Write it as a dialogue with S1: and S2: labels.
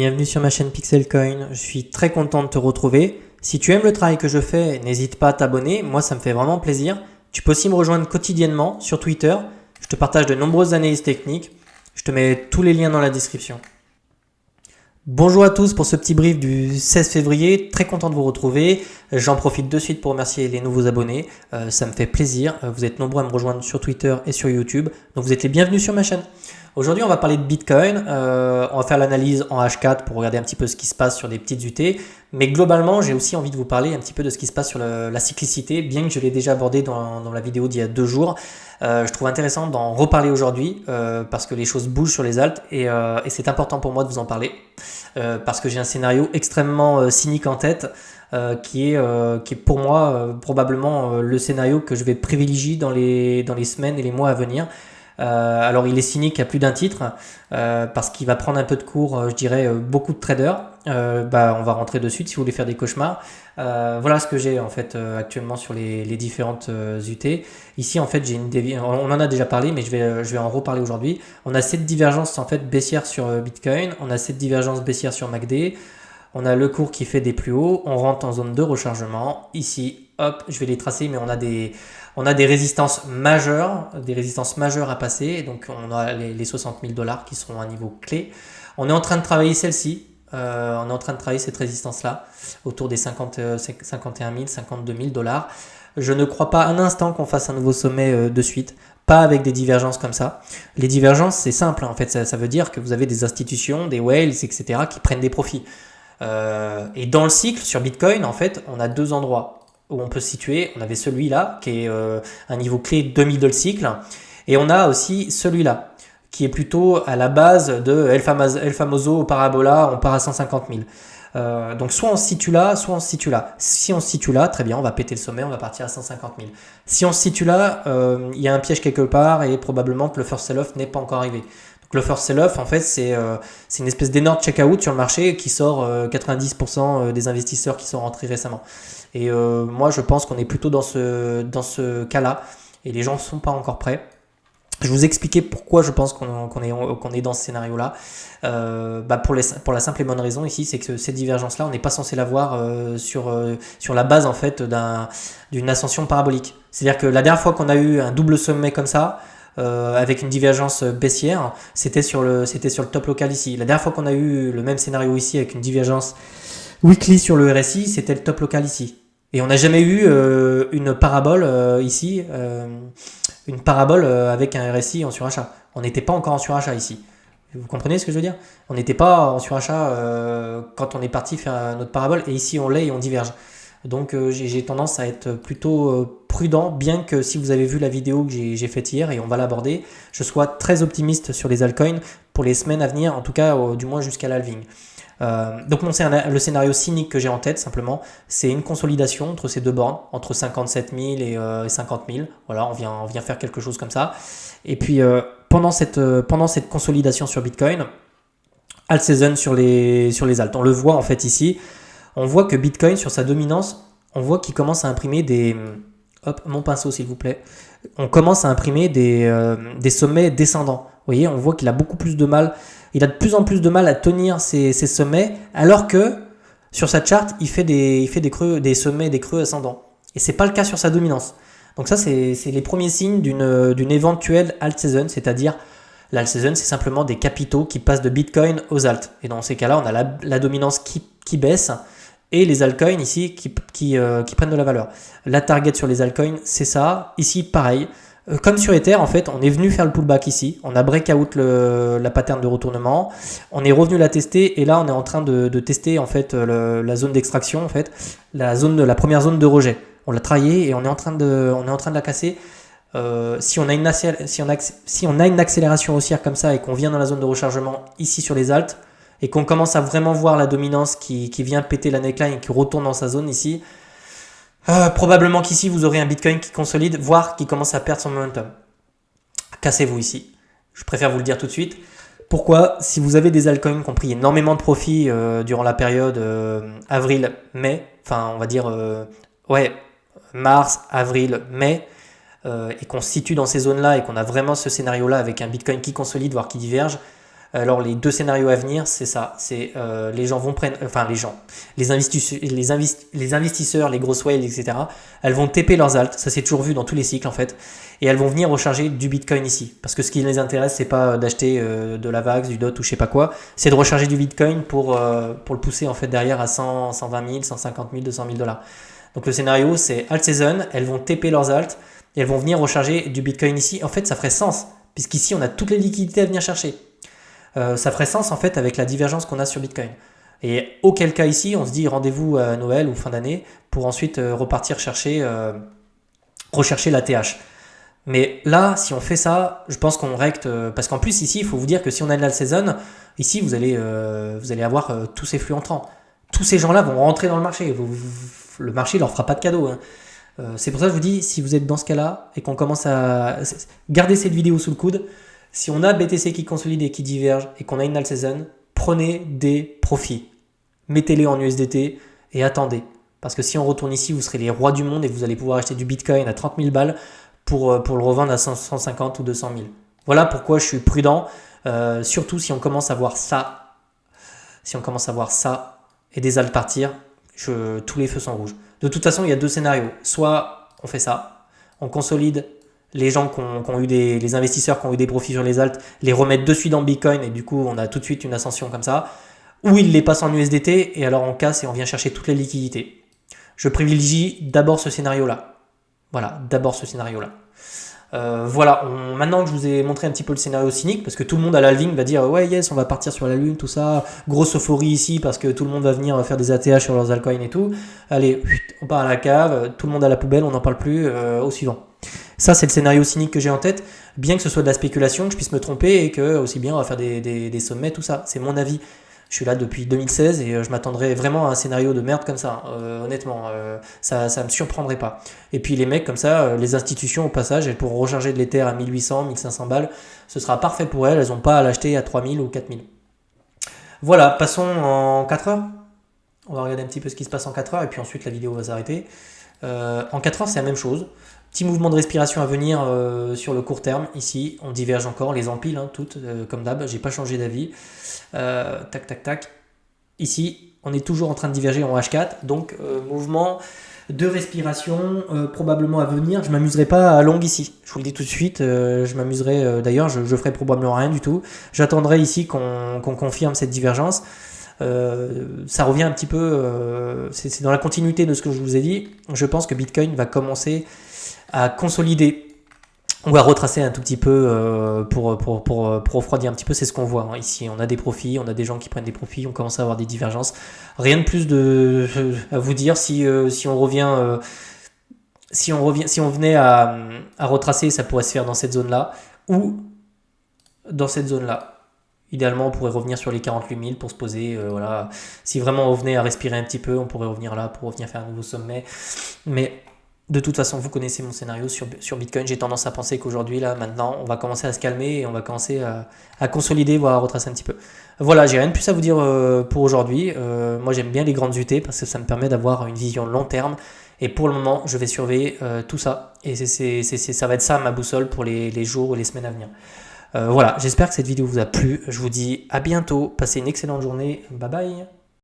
S1: bienvenue sur ma chaîne Pixelcoin. Je suis très content de te retrouver. Si tu aimes le travail que je fais, n'hésite pas à t'abonner, moi ça me fait vraiment plaisir. Tu peux aussi me rejoindre quotidiennement sur Twitter. Je te partage de nombreuses analyses techniques. Je te mets tous les liens dans la description. Bonjour à tous pour ce petit brief du 16 février, très content de vous retrouver. J'en profite de suite pour remercier les nouveaux abonnés, ça me fait plaisir. Vous êtes nombreux à me rejoindre sur Twitter et sur YouTube, donc vous êtes les bienvenus sur ma chaîne. Aujourd'hui on va parler de Bitcoin, on va faire l'analyse en H4 pour regarder un petit peu ce qui se passe sur des petites UT, mais globalement j'ai aussi envie de vous parler un petit peu de ce qui se passe sur la cyclicité, bien que je l'ai déjà abordé dans la vidéo d'il y a 2 jours. Je trouve intéressant d'en reparler aujourd'hui parce que les choses bougent sur les alts et c'est important pour moi de vous en parler parce que j'ai un scénario extrêmement cynique en tête qui est pour moi probablement le scénario que je vais privilégier dans les semaines et les mois à venir. Alors il est cynique à plus d'un titre parce qu'il va prendre un peu de cours, je dirais beaucoup de traders. On va rentrer dessus si vous voulez faire des cauchemars. Voilà ce que j'ai en fait actuellement sur les différentes UT. Ici en fait j'ai on en a déjà parlé mais je vais en reparler aujourd'hui. On a cette divergence en fait baissière sur Bitcoin, on a cette divergence baissière sur MACD. On a le cours qui fait des plus hauts, on rentre en zone de rechargement. Ici, hop, je vais les tracer, mais on a des résistances majeures à passer. Donc on a les 60 000 $ qui seront à un niveau clé. On est en train de travailler celle-ci. On est en train de travailler cette résistance-là, autour des 51 000, 52 000 $. Je ne crois pas un instant qu'on fasse un nouveau sommet de suite. Pas avec des divergences comme ça. Les divergences, c'est simple. En fait, ça veut dire que vous avez des institutions, des whales, etc. qui prennent des profits. Et dans le cycle sur Bitcoin, en fait, on a deux endroits où on peut se situer. On avait celui-là qui est un niveau clé demi de le cycle, et on a aussi celui-là qui est plutôt à la base de El Famoso Parabola. On part à 150 000. Donc soit on se situe là, soit on se situe là. Si on se situe là, très bien, on va péter le sommet, on va partir à 150 000. Si on se situe là, il y a un piège quelque part et probablement que le first sell-off n'est pas encore arrivé. Donc le first sell-off, en fait, c'est une espèce d'énorme check-out sur le marché qui sort 90% des investisseurs qui sont rentrés récemment. Et moi, je pense qu'on est plutôt dans ce cas-là et les gens ne sont pas encore prêts. Je vais vous expliquer pourquoi je pense qu'on est dans ce scénario-là. Pour la simple et bonne raison ici, c'est que cette divergence-là, on n'est pas censé l'avoir sur la base en fait d'une ascension parabolique. C'est-à-dire que la dernière fois qu'on a eu un double sommet comme ça, avec une divergence baissière, c'était sur le top local ici. La dernière fois qu'on a eu le même scénario ici avec une divergence weekly sur le RSI, c'était le top local ici. Et on n'a jamais eu une parabole ici, une parabole avec un RSI en surachat. On n'était pas encore en surachat ici. Vous comprenez ce que je veux dire? On n'était pas en surachat quand on est parti faire notre parabole, et ici on l'est et on diverge. Donc j'ai tendance à être plutôt prudent, bien que si vous avez vu la vidéo que j'ai faite hier et on va l'aborder, je sois très optimiste sur les altcoins pour les semaines à venir, en tout cas du moins jusqu'à l'halving. Donc le scénario cynique que j'ai en tête simplement, c'est une consolidation entre ces deux bornes, entre 57 000 et 50 000. Voilà, on vient faire quelque chose comme ça. Et puis pendant cette consolidation sur Bitcoin, alt season sur les alts. On le voit en fait ici. On voit que Bitcoin, sur sa dominance, on voit qu'il commence à imprimer des... Hop, mon pinceau s'il vous plaît. On commence à imprimer des sommets descendants. Vous voyez, on voit qu'il a beaucoup plus de mal. Il a de plus en plus de mal à tenir ces sommets, alors que sur sa charte, il fait des creux, des sommets, des creux ascendants. Et c'est pas le cas sur sa dominance. Donc ça, c'est les premiers signes d'une éventuelle alt season, c'est-à-dire l'alt season, c'est simplement des capitaux qui passent de Bitcoin aux alt. Et dans ces cas-là, on a la dominance qui baisse, et les altcoins ici qui prennent de la valeur. La target sur les altcoins, c'est ça. Ici, pareil. Comme sur Ether, en fait, on est venu faire le pullback ici. On a breakout la pattern de retournement. On est revenu la tester et là, on est en train de tester en fait la zone d'extraction, en fait, la première zone de rejet. On l'a travaillé et on est en train de la casser. Si on a une accélération haussière comme ça et qu'on vient dans la zone de rechargement ici sur les alts, et qu'on commence à vraiment voir la dominance qui vient péter la neckline et qui retourne dans sa zone ici, probablement qu'ici vous aurez un Bitcoin qui consolide, voire qui commence à perdre son momentum. Cassez-vous ici. Je préfère vous le dire tout de suite. Pourquoi? Si vous avez des altcoins qui ont pris énormément de profit durant la période avril-mai, enfin on va dire mars, avril, mai, et qu'on se situe dans ces zones-là et qu'on a vraiment ce scénario-là avec un Bitcoin qui consolide, voire qui diverge, Alors les deux scénarios à venir, c'est ça, c'est les gens vont prendre, enfin les investisseurs, les grosses whales, etc. Elles vont TP leurs alts, ça c'est toujours vu dans tous les cycles en fait, et elles vont venir recharger du Bitcoin ici, parce que ce qui les intéresse, c'est pas d'acheter de la VAX, du DOT ou je sais pas quoi, c'est de recharger du Bitcoin pour le pousser en fait derrière à 100, 120 000, 150 000, 200 000 $. Donc le scénario, c'est alt season, elles vont TP leurs alts et elles vont venir recharger du Bitcoin ici. En fait, ça ferait sens, puisqu'ici on a toutes les liquidités à venir chercher. Ça ferait sens en fait avec la divergence qu'on a sur Bitcoin. Et auquel cas ici, on se dit rendez-vous à Noël ou fin d'année pour ensuite repartir rechercher la TH. Mais là, si on fait ça, je pense qu'on recte. Parce qu'en plus, ici, il faut vous dire que si on a de la saison, ici, vous allez avoir tous ces flux entrants. Tous ces gens-là vont rentrer dans le marché. Le marché ne leur fera pas de cadeau. Hein. C'est pour ça que je vous dis, si vous êtes dans ce cas-là et qu'on commence à garder cette vidéo sous le coude, si on a BTC qui consolide et qui diverge et qu'on a une all season, prenez des profits. Mettez-les en USDT et attendez. Parce que si on retourne ici, vous serez les rois du monde et vous allez pouvoir acheter du Bitcoin à 30 000 balles pour le revendre à 150 ou 200 000. Voilà pourquoi je suis prudent, surtout si on commence à voir ça. Si on commence à voir ça et des alts partir, tous les feux sont rouges. De toute façon, il y a deux scénarios. Soit on fait ça, on consolide les gens les investisseurs qui ont eu des profits sur les alts, les remettent de suite dans Bitcoin et du coup on a tout de suite une ascension comme ça, ou ils les passent en USDT et alors on casse et on vient chercher toutes les liquidités. Je privilégie d'abord ce scénario-là. Voilà, d'abord ce scénario-là. Maintenant que je vous ai montré un petit peu le scénario cynique, parce que tout le monde à la halving va dire ouais yes on va partir sur la lune, tout ça, grosse euphorie ici parce que tout le monde va venir faire des ATH sur leurs altcoins et tout, allez on part à la cave, tout le monde à la poubelle, on n'en parle plus, au suivant. Ça c'est le scénario cynique que j'ai en tête, bien que ce soit de la spéculation, que je puisse me tromper et que aussi bien on va faire des sommets, tout ça, c'est mon avis. Je suis là depuis 2016 et je m'attendrais vraiment à un scénario de merde comme ça. Honnêtement, ça me surprendrait pas. Et puis les mecs comme ça, les institutions au passage, elles pourront recharger de l'Ether à 1800, 1500 balles. Ce sera parfait pour elles. Elles n'ont pas à l'acheter à 3000 ou 4000. Voilà, passons en 4 heures. On va regarder un petit peu ce qui se passe en 4 heures et puis ensuite la vidéo va s'arrêter. En 4 heures, c'est la même chose. Petit mouvement de respiration à venir sur le court terme. Ici, on diverge encore, les empiles, hein, toutes, comme d'hab. J'ai pas changé d'avis. Tac, tac, tac. Ici, on est toujours en train de diverger en H4. Donc, mouvement de respiration probablement à venir. Je ne m'amuserai pas à longue ici. Je vous le dis tout de suite. Je m'amuserai, d'ailleurs, je ferai probablement rien du tout. J'attendrai ici qu'on confirme cette divergence. Ça revient un petit peu, c'est dans la continuité de ce que je vous ai dit. Je pense que Bitcoin va commencer à consolider ou à retracer un tout petit peu pour refroidir un petit peu. C'est ce qu'on voit hein. Ici on a des profits, on a des gens qui prennent des profits, on commence à avoir des divergences. Rien de plus à vous dire. Si on venait à retracer, ça pourrait se faire dans cette zone là ou dans cette zone là. Idéalement, on pourrait revenir sur les 48 000 pour se poser. Voilà. Si vraiment on venait à respirer un petit peu, on pourrait revenir là pour revenir faire un nouveau sommet. Mais de toute façon, vous connaissez mon scénario sur Bitcoin. J'ai tendance à penser qu'aujourd'hui, là, maintenant, on va commencer à se calmer et on va commencer à consolider, voire à retracer un petit peu. Voilà, j'ai rien de plus à vous dire pour aujourd'hui. Moi, j'aime bien les grandes UT parce que ça me permet d'avoir une vision long terme. Et pour le moment, je vais surveiller tout ça. Et ça va être ça ma boussole pour les jours ou les semaines à venir. Voilà, j'espère que cette vidéo vous a plu. Je vous dis à bientôt. Passez une excellente journée. Bye bye.